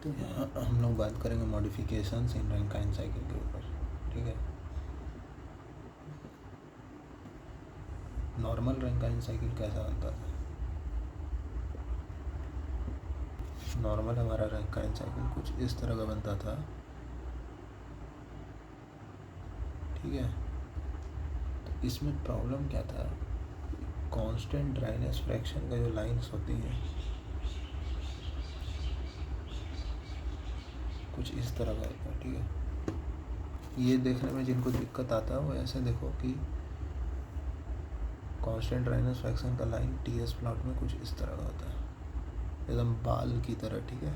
तो यहाँ हम लोग बात करेंगे मॉडिफिकेशंस इन रैंकाइन साइकिल के ऊपर, ठीक है। नॉर्मल रैंकाइन साइकिल कैसा होता है? नॉर्मल हमारा रैंकाइन साइकिल कुछ इस तरह का बनता था, ठीक है। तो इसमें प्रॉब्लम क्या था? कांस्टेंट ड्राइनेस फ्रैक्शन का जो लाइंस होती हैं कुछ इस तरह का होता है, ठीक है। ये देखने में जिनको दिक्कत आता है वो ऐसे देखो कि कांस्टेंट ड्राइनेस फ्रैक्शन का लाइन टीएस प्लॉट में कुछ इस तरह का होता है, एकदम बाल की तरह, ठीक है।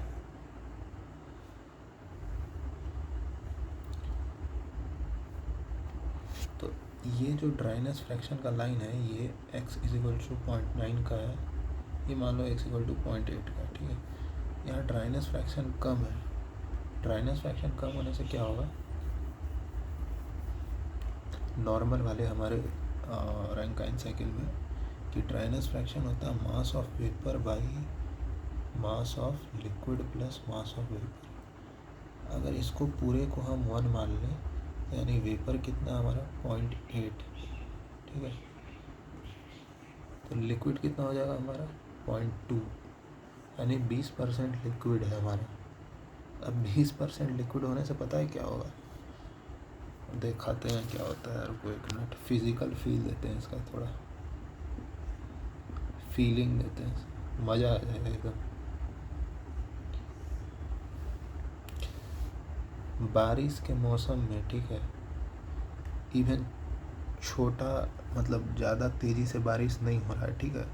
तो ये जो ड्राइनेस फ्रैक्शन का लाइन है ये x = 0.9 का है, ये मान लो x = 0.8 का, ठीक है। यहाँ ड्राइनेस फ्रैक्शन कम है। ड्राइनेस फ्रैक्शन कम होने से क्या होगा? नॉर्मल वाले हमारे रैंकाइन साइकिल में कि ड्राइनेस फ्रैक्शन होता है mass of vapour by mass of liquid plus mass of vapour. अगर इसको पूरे को हम 1 मान लें, यानी वेपर कितना हमारा 0.8, ठीक है। तो लिक्विड कितना हो जाएगा हमारा 0.2, यानी 20% लिक्विड है हमारा। अब 20% लिक्विड होने से पता है क्या होगा? दिखाते हैं क्या होता है। रुको 1 मिनट, फिजिकल फील देते हैं इसका, थोड़ा फीलिंग देते हैं, मज़ा आ जाएगा एकदम। बारिश के मौसम में, ठीक है, इवन छोटा मतलब ज़्यादा तेज़ी से बारिश नहीं हो रहा है, ठीक है,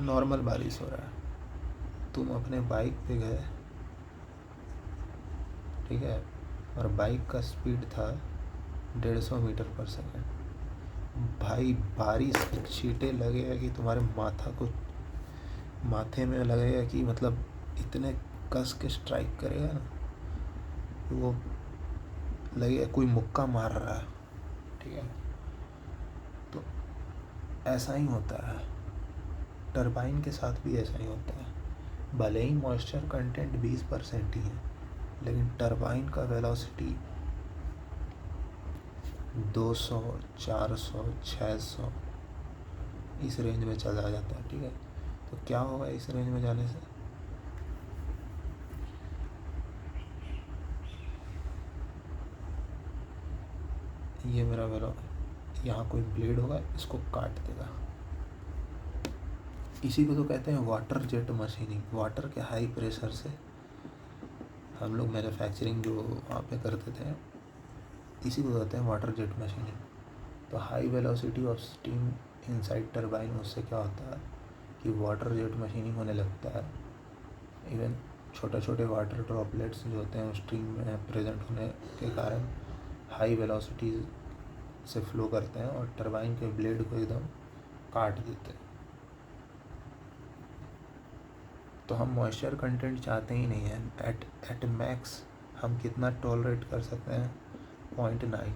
नॉर्मल बारिश हो रहा है। तुम अपने बाइक पे गए, ठीक है, और बाइक का स्पीड था 150 मीटर पर सेकेंड। भाई बारिश की छींटे लगेगा कि तुम्हारे माथे में लगेगा कि मतलब इतने कस के स्ट्राइक करेगा ना, वो लगेगा कोई मुक्का मार रहा है, ठीक है। तो ऐसा ही होता है, टरबाइन के साथ भी ऐसा ही होता है। भले ही मॉइस्चर कंटेंट 20% ही है, लेकिन टरबाइन का वेलोसिटी 200, 400, 600 इस रेंज में चला जाता है, ठीक है। तो क्या होगा इस रेंज में जाने से? ये मेरा वेलो, यहाँ कोई ब्लेड होगा, इसको काट देगा। इसी को तो कहते हैं वाटर जेट मशीनिंग। वाटर के हाई प्रेशर से हम लोग मैन्युफैक्चरिंग जो वहाँ पे करते थे, इसी को कहते हैं वाटर जेट मशीनिंग। तो high velocity of steam inside turbine, उससे क्या होता है कि वाटर जेट मशीनिंग होने लगता है। इवन छोटे छोटे वाटर ड्रॉपलेट्स जो होते हैं स्ट्रीम में प्रेजेंट होने के कारण हाई वेलोसिटी से फ्लो करते हैं और टरबाइन के ब्लेड को एकदम काट देते हैं। तो हम मॉइस्चर कंटेंट चाहते ही नहीं है। एट मैक्स हम कितना टॉलरेट कर सकते हैं? 0.9,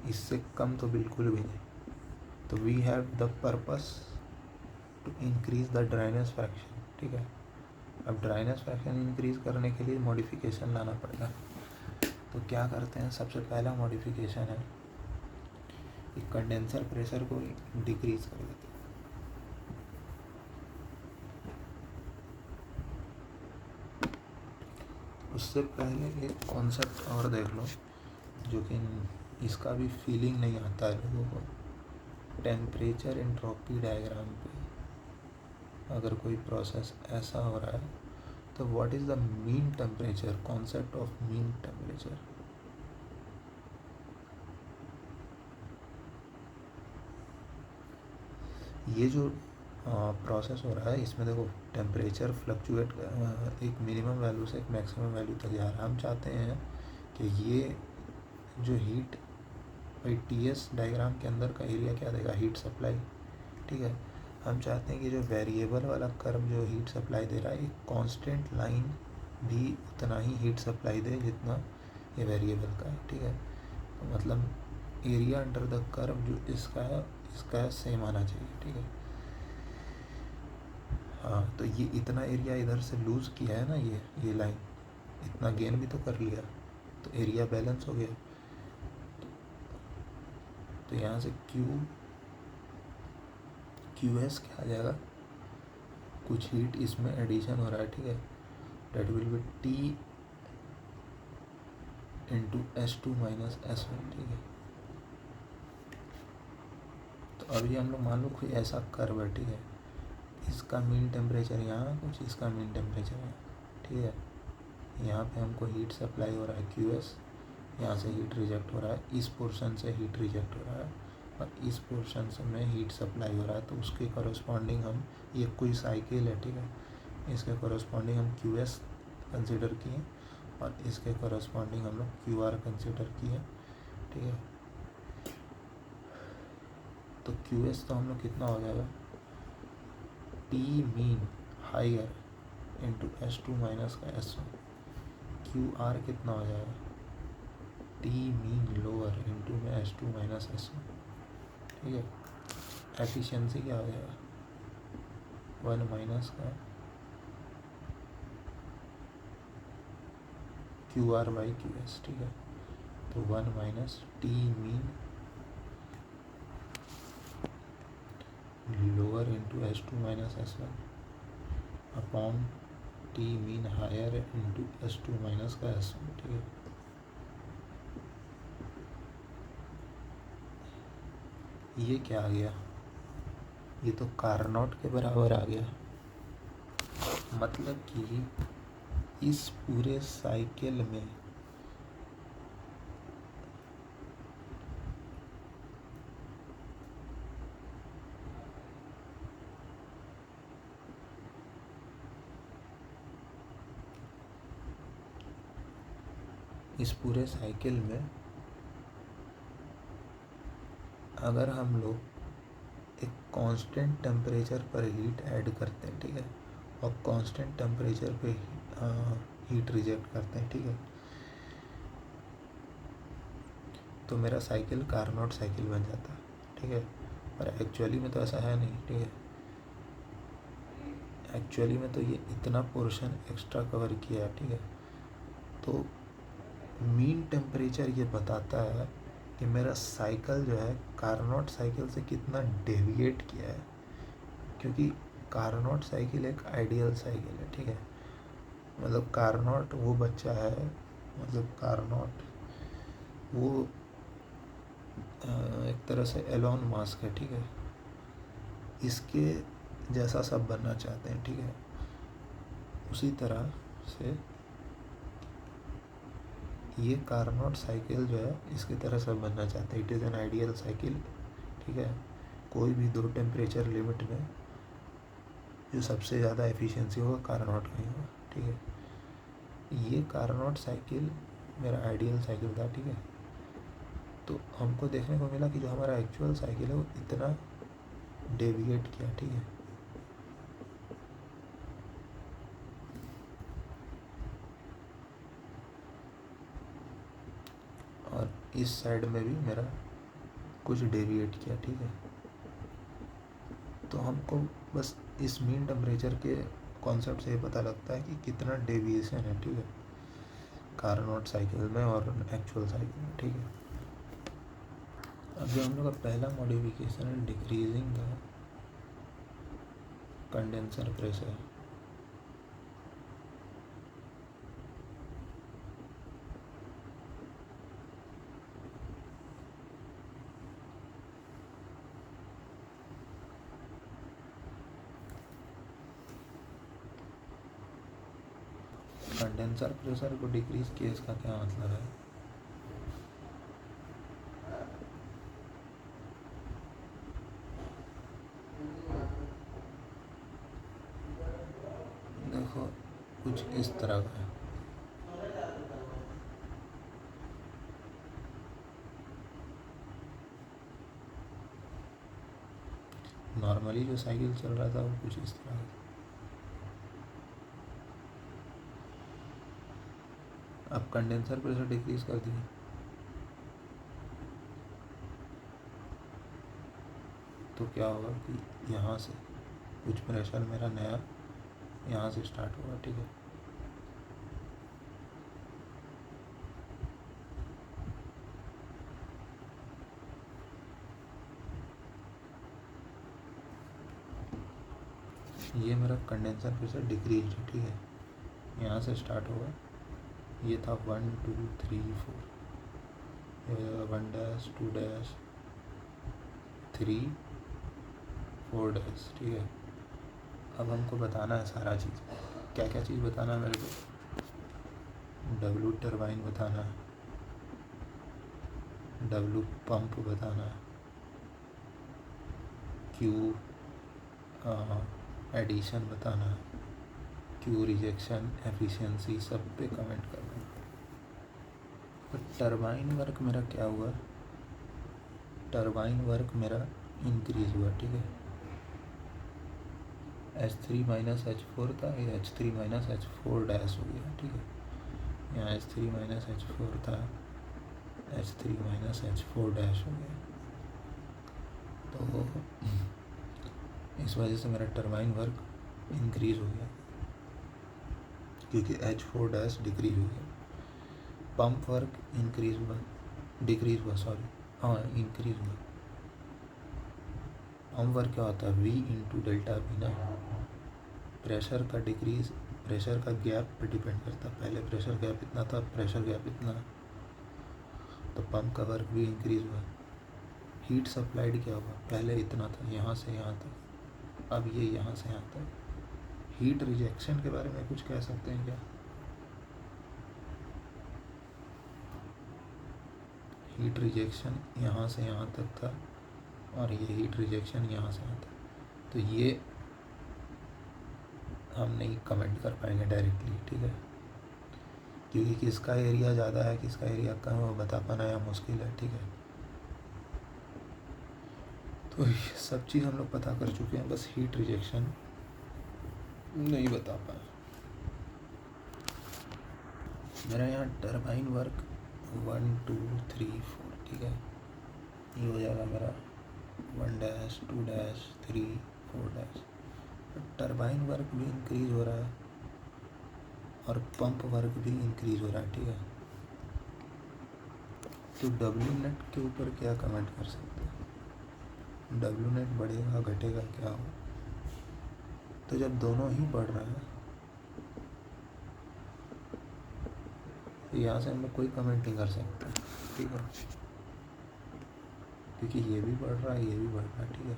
इससे कम तो बिल्कुल भी नहीं। तो we have the purpose to increase the dryness fraction, ठीक है। अब ड्राइनेस फ्रैक्शन इंक्रीज करने के लिए मॉडिफिकेशन लाना पड़ेगा। तो क्या करते हैं? सबसे पहला मॉडिफिकेशन है कि कंडेंसर प्रेशर को डिक्रीज कर देते हैं। उससे पहले एक कॉन्सेप्ट और देख लो, जो कि इसका भी फीलिंग नहीं आता है लोगों को। टेम्परेचर एंट्रोपी डायग्राम पे अगर कोई प्रोसेस ऐसा हो रहा है तो what is the mean temperature? Concept of mean temperature. ये जो प्रोसेस हो रहा है इसमें देखो टेम्परेचर फ्लक्चुएट एक मिनिमम वैल्यू से एक मैक्सिमम वैल्यू तक जा रहा है। हम चाहते हैं कि ये जो हीट, भाई टीएस डायग्राम के अंदर का एरिया क्या देगा? हीट सप्लाई, ठीक है। हम चाहते हैं कि जो वेरिएबल वाला कर्व जो हीट सप्लाई दे रहा है, एक कांस्टेंट लाइन भी उतना ही हीट सप्लाई दे जितना ये वेरिएबल का है, ठीक है। तो मतलब एरिया अंडर द कर्व जो इसका सेम आना चाहिए, ठीक है। हाँ, तो ये इतना एरिया इधर से लूज़ किया है ना, ये लाइन, इतना गेन भी तो कर लिया, तो एरिया बैलेंस हो गया। तो यहाँ से क्यू एस क्या आ जाएगा, कुछ हीट इसमें एडिशन हो रहा है, ठीक है, that will be T into S2 minus S1, ठीक है। तो अभी हम लोग मान लो कोई ऐसा कर्व है, ठीक है, इसका मीन टेम्परेचर यहाँ कुछ, इसका मीन टेम्परेचर यहाँ, ठीक है। यहाँ पे हमको हीट सप्लाई हो रहा है QS, यहाँ से हीट रिजेक्ट हो रहा है, इस पोर्शन से हीट रिजेक्ट हो रहा है और इस पोर्शन से में हीट सप्लाई हो रहा है। तो उसके कॉरस्पॉन्डिंग हम, ये कोई साइकिल है, ठीक है, इसके कॉरस्पॉन्डिंग हम QS कंसिडर किए और इसके कॉरस्पॉन्डिंग हम लोग QR कंसिडर किए, ठीक है। तो QS तो हम लोग कितना हो जाएगा, T mean higher into S2 minus का S1, QR कितना हो जाएगा, T मीन लोअर इंटू में S2 माइनस S1, ठीक है। एफिशिएंसी क्या हो जाएगा, 1 माइनस का QR बाई QS, ठीक है। तो 1 minus T mean lower into S2 minus S1 upon T mean higher into S2 minus का S1, ठीक है। ये क्या आ गया, ये तो कार्नोट के बराबर आ गया। मतलब कि इस पूरे साइकिल में अगर हम लोग एक कांस्टेंट टेम्परेचर पर हीट ऐड करते हैं, ठीक है, और कांस्टेंट टेम्परेचर पे हीट रिजेक्ट करते हैं, ठीक है, तो मेरा साइकिल कार्नोट साइकिल बन जाता है, ठीक है। पर एक्चुअली में तो ऐसा है नहीं, ठीक है। एक्चुअली में तो ये इतना पोर्शन एक्स्ट्रा कवर किया है, ठीक है। तो मीन टेम्परेचर ये बताता है कि मेरा साइकिल जो है कार्नोट साइकिल से कितना डेविएट किया है, क्योंकि कार्नोट साइकिल एक आइडियल साइकिल है, ठीक है। मतलब कार्नोट वो बच्चा है, मतलब कार्नोट वो एक तरह से एलोन मास्क है, ठीक है। इसके जैसा सब बनना चाहते हैं, ठीक है। उसी तरह से ये कार्नोट साइकिल जो है इसकी तरह सब बनना चाहते हैं। It is an ideal cycle, ठीक है। कोई भी 2 टेम्परेचर लिमिट में जो सबसे ज़्यादा एफिशिएंसी होगा कार्नोट का ही होगा, ठीक है। ये कार्नोट साइकिल मेरा आइडियल साइकिल था, ठीक है। तो हमको देखने को मिला कि जो हमारा एक्चुअल साइकिल है वो इतना डेविएट किया, ठीक है। और इस साइड में भी मेरा कुछ डेविएट किया, ठीक है। तो हमको बस इस मीन टेम्परेचर के कॉन्सेप्ट से ये पता लगता है कि कितना डेविएशन है, ठीक है, कार्नोट साइकिल में और एक्चुअल साइकिल में, ठीक है। अब जो हम लोग का पहला मॉडिफिकेशन है decreasing the condenser pressure. Condenser pressure को डिक्रीज किए, इसका क्या मतलब है, देखो कुछ इस तरह का है। नॉर्मली जो साइकिल चल रहा था वो कुछ इस तरह का। अब कंडेंसर प्रेशर डिक्रीज कर दिए तो क्या होगा कि यहाँ से कुछ प्रेशर मेरा नया यहाँ से स्टार्ट होगा, ठीक है। ये मेरा कंडेंसर प्रेशर डिक्रीज, ठीक है। यहाँ से स्टार्ट होगा, ये था 1 2 3 4, ये हो जाएगा 1 डैश 2 डैश 3 4 डैश, ठीक है। अब हमको बताना है सारा चीज़, क्या क्या चीज़ बताना है मेरे को। डब्लू टरबाइन बताना है, डब्लू पंप बताना है, क्यू एडिशन बताना है, क्यू रिजेक्शन, एफिशिएंसी, सब पे कमेंट करना है। तो टरबाइन वर्क मेरा क्या हुआ, टरबाइन वर्क मेरा इंक्रीज हुआ, ठीक है। H3 माइनस H4 था, ये H3 माइनस H4 डैश हो गया, ठीक है। यहाँ H3 माइनस H4 था, H3 माइनस H4 डैश हो गया। तो इस वजह से मेरा टरबाइन वर्क इंक्रीज हो गया, क्योंकि H4 डैश डिक्रीज हो गया। पंप वर्क इंक्रीज हुआ, डिक्रीज हुआ, सॉरी, हाँ इंक्रीज हुआ। पंप वर्क क्या होता है, V इंटू डेल्टा V ना। प्रेशर का डिक्रीज प्रेशर का गैप पर डिपेंड करता है, पहले प्रेशर गैप इतना था, प्रेशर गैप इतना, तो पंप का वर्क भी इंक्रीज हुआ। हीट सप्लाइड क्या हुआ, पहले इतना था, यहाँ से यहाँ तक, अब ये यहाँ से यहाँ तक। हीट रिजेक्शन के बारे में कुछ कह सकते हैं क्या, हीट रिजेक्शन यहाँ से यहाँ तक था, और ये हीट रिजेक्शन यहाँ से यहाँ तक, तो ये हम नहीं कमेंट कर पाएंगे डायरेक्टली, ठीक है, क्योंकि किसका एरिया ज़्यादा है किसका एरिया कम है वो बता पाना या मुश्किल है, ठीक है। तो ये सब चीज़ हम लोग पता कर चुके हैं, बस हीट रिजेक्शन नहीं बता पाए। मेरा यहाँ टरबाइन वर्क 1 2 3 4, ठीक है, ये हो जाएगा मेरा 1 dash 2 dash 3 4 dash. Turbine work भी इंक्रीज हो रहा है और पंप वर्क भी इंक्रीज हो रहा है, ठीक है। तो डब्ल्यू नेट के ऊपर क्या कमेंट कर सकते हैं, डब्ल्यू नेट बढ़ेगा घटेगा क्या हो, तो जब दोनों ही बढ़ रहा है तो यहाँ से हम लोग कोई कमेंट नहीं कर सकते, ठीक है, क्योंकि ये भी बढ़ रहा है ये भी बढ़ रहा है, ठीक है।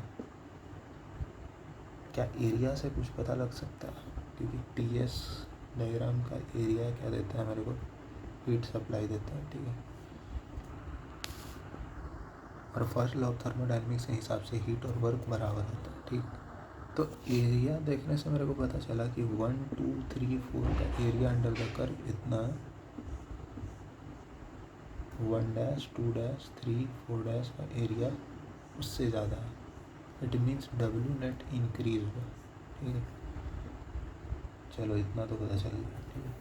क्या एरिया से कुछ पता लग सकता है, क्योंकि टीएस डायग्राम का एरिया क्या देता है मेरे को, हीट सप्लाई देता है, ठीक है। और फर्स्ट लॉ ऑफ थर्मोडायनेमिक्स के हिसाब से हीट और वर्क बराबर होता है, ठीक। तो एरिया देखने से मेरे को पता चला कि 1 2 3 4 का एरिया अंडर द कर्व इतना, 1 डैश 2 डैश 3 4 डैश का एरिया उससे ज़्यादा है, it means W net increase हुआ, ठीक है। चलो इतना तो पता चल गया, ठीक है।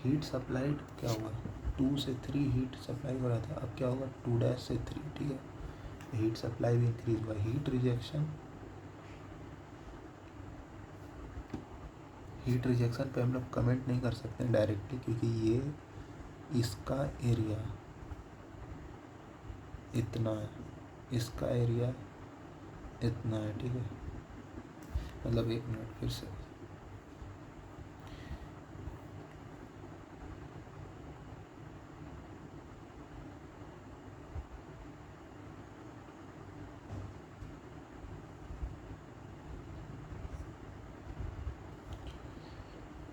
हीट सप्लाइड क्या हुआ, 2 से 3 हीट सप्लाई हो रहा था, अब क्या होगा 2 डैश से 3, ठीक है, हीट सप्लाई भी इंक्रीज हुआ। हीट रिजेक्शन पे हम लोग कमेंट नहीं कर सकते डायरेक्टली, क्योंकि ये इसका एरिया इतना है, इसका एरिया इतना है, ठीक है। मतलब एक मिनट फिर से,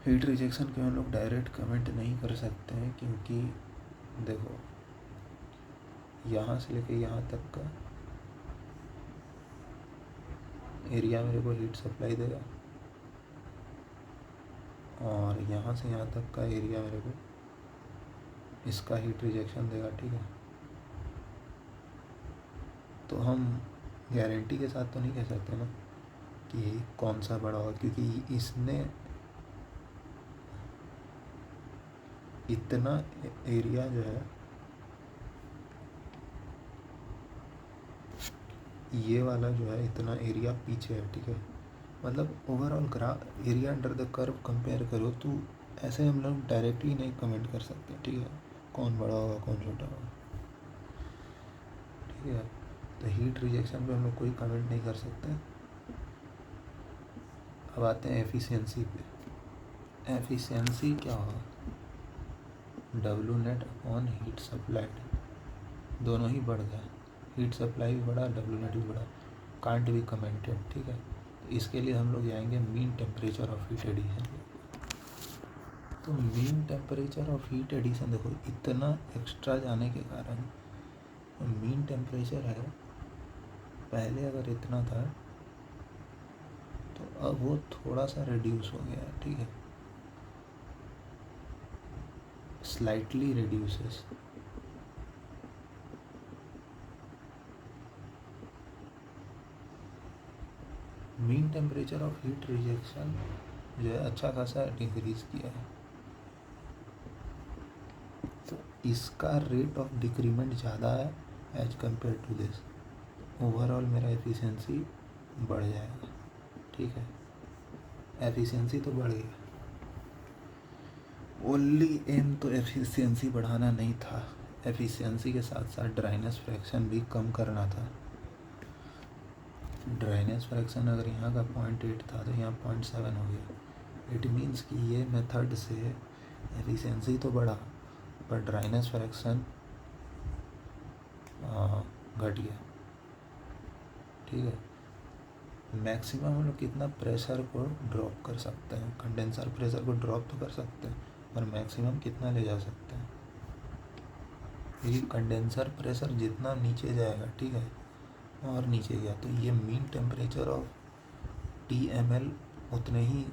हीट रिजेक्शन के हम लोग डायरेक्ट कमेंट नहीं कर सकते हैं, क्योंकि देखो यहाँ से लेके यहाँ तक का एरिया मेरे को हीट सप्लाई देगा, और यहाँ से यहाँ तक का एरिया मेरे को इसका हीट रिजेक्शन देगा, ठीक है। तो हम गारंटी के साथ तो नहीं कह सकते ना कि कौन सा बड़ा होगा, क्योंकि इसने इतना एरिया जो है, ये वाला जो है इतना एरिया पीछे है, ठीक है। मतलब overall area under the curve compare करो तो ऐसे हम लोग डायरेक्टली नहीं कमेंट कर सकते, ठीक है, कौन बड़ा होगा कौन छोटा होगा, ठीक है। तो हीट रिजेक्शन पे हम लोग कोई कमेंट नहीं कर सकते। अब आते हैं एफिशिएंसी पे। एफिशिएंसी क्या होगा, W net upon heat supplied, दोनों ही बढ़ गया, हीट सप्लाई भी बढ़ा, डब्ल्यू नेट भी बढ़ा, कांट बी कमेंटेड। ठीक है, तो इसके लिए हम लोग जाएंगे mean temperature of heat addition. तो mean temperature of heat addition देखो, इतना एक्स्ट्रा जाने के कारण मीन टेम्परेचर है, पहले अगर इतना था तो अब वो थोड़ा सा रिड्यूस हो गया है। ठीक है, slightly reduces. Mean temperature of heat rejection जो है अच्छा खासा डिक्रीज किया है, तो इसका रेट ऑफ डिक्रीमेंट ज़्यादा है as compared to this. Overall मेरा एफिशिएंसी बढ़ जाएगा। ठीक है, एफिशिएंसी तो बढ़ गया, ओनली एम तो एफिशिएंसी बढ़ाना नहीं था, एफिशिएंसी के साथ साथ ड्राइनेस फ्रैक्शन भी कम करना था। ड्राइनेस फ्रैक्शन अगर यहाँ का 0.8 था तो यहाँ 0.7 हो गया। इट मीन्स कि ये मेथड से एफिशिएंसी तो बढ़ा पर ड्राइनेस फ्रैक्शन घट गया। ठीक है, मैक्सिमम हम लोग कितना प्रेशर को ड्रॉप कर सकते हैं, कंडेंसर प्रेशर को ड्रॉप तो कर सकते हैं पर मैक्सिमम कितना ले जा सकते हैं, ये कंडेंसर प्रेशर जितना नीचे जाएगा, ठीक है, और नीचे गया तो ये मीन टेम्परेचर ऑफ TML उतने ही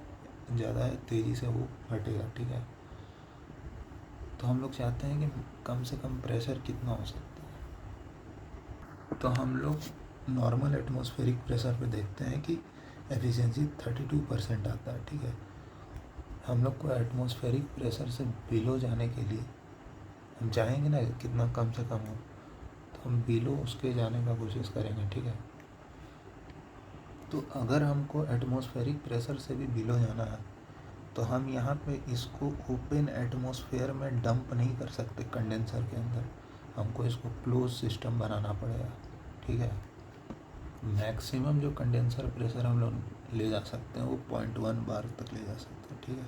ज़्यादा तेज़ी से वो घटेगा। ठीक है, तो हम लोग चाहते हैं कि कम से कम प्रेशर कितना हो सकता है, तो हम लोग नॉर्मल एटमॉस्फेरिक प्रेशर पे देखते हैं कि एफिशिएंसी 32% आता है। ठीक है, हम लोग को एटमॉस्फेरिक प्रेशर से बिलो जाने के लिए हम चाहेंगे ना कितना कम से कम हो, तो हम बिलो उसके जाने का कोशिश करेंगे। ठीक है, तो अगर हमको एटमॉस्फेरिक प्रेशर से भी बिलो जाना है तो हम यहाँ पे इसको ओपन एटमॉस्फेयर में डंप नहीं कर सकते कंडेंसर के अंदर, हमको इसको क्लोज सिस्टम बनाना पड़ेगा। ठीक है, मैक्सिमम जो कंडेंसर प्रेशर हम लोग ले जा सकते हैं वो 0.1 बार तक ले जा सकते हैं। ठीक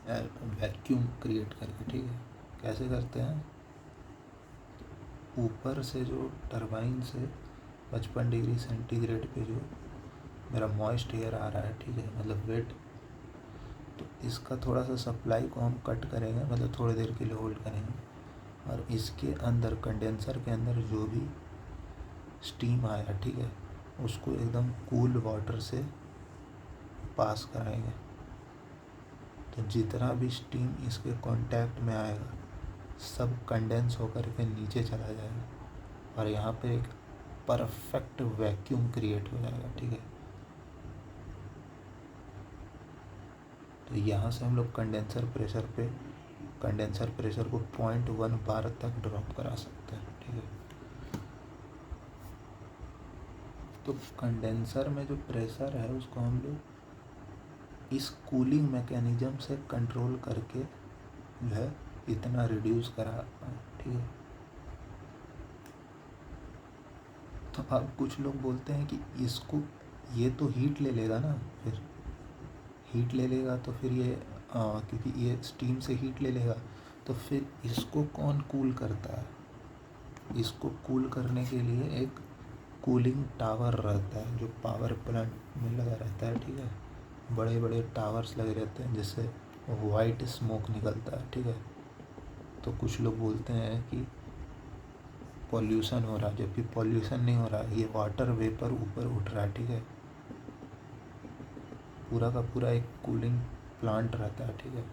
है, वैक्यूम क्रिएट करके। ठीक है, कैसे करते हैं, ऊपर से जो टरबाइन से 55 डिग्री सेंटीग्रेड पे जो मेरा मॉइस्ट एयर आ रहा है, ठीक है, मतलब वेट, तो इसका थोड़ा सा सप्लाई को हम कट करेंगे, मतलब थोड़ी देर के लिए होल्ड करेंगे और इसके अंदर कंडेंसर के अंदर जो भी स्टीम आया, ठीक है, उसको एकदम कूल वाटर से पास कराएंगे, तो जितना भी स्टीम इसके कांटेक्ट में आएगा सब कंडेंस होकर के नीचे चला जाएगा और यहाँ पे एक परफेक्ट वैक्यूम क्रिएट हो जाएगा। ठीक है, तो यहाँ से हम लोग कंडेंसर प्रेशर को 0.1 बार तक ड्रॉप करा सकते हैं। ठीक है, तो कंडेंसर में जो प्रेशर है उसको हम लोग इस कूलिंग मैकेनिज्म से कंट्रोल करके जो है इतना रिड्यूस करा। ठीक है, तो अब कुछ लोग बोलते हैं कि इसको, ये तो हीट ले लेगा ना, फिर हीट ले लेगा तो फिर ये क्योंकि ये स्टीम से हीट ले लेगा तो फिर इसको कौन कूल करता है, इसको कूल करने के लिए एक कूलिंग टावर रहता है जो पावर प्लांट में लगा रहता है। ठीक है, बड़े बड़े टावर्स लगे रहते हैं जिससे वाइट स्मोक निकलता है। ठीक है, तो कुछ लोग बोलते हैं कि पॉल्यूशन हो रहा है, जबकि पॉल्यूशन नहीं हो रहा है, ये वाटर वेपर ऊपर उठ रहा है। ठीक है, पूरा का पूरा एक कूलिंग प्लांट रहता है। ठीक है,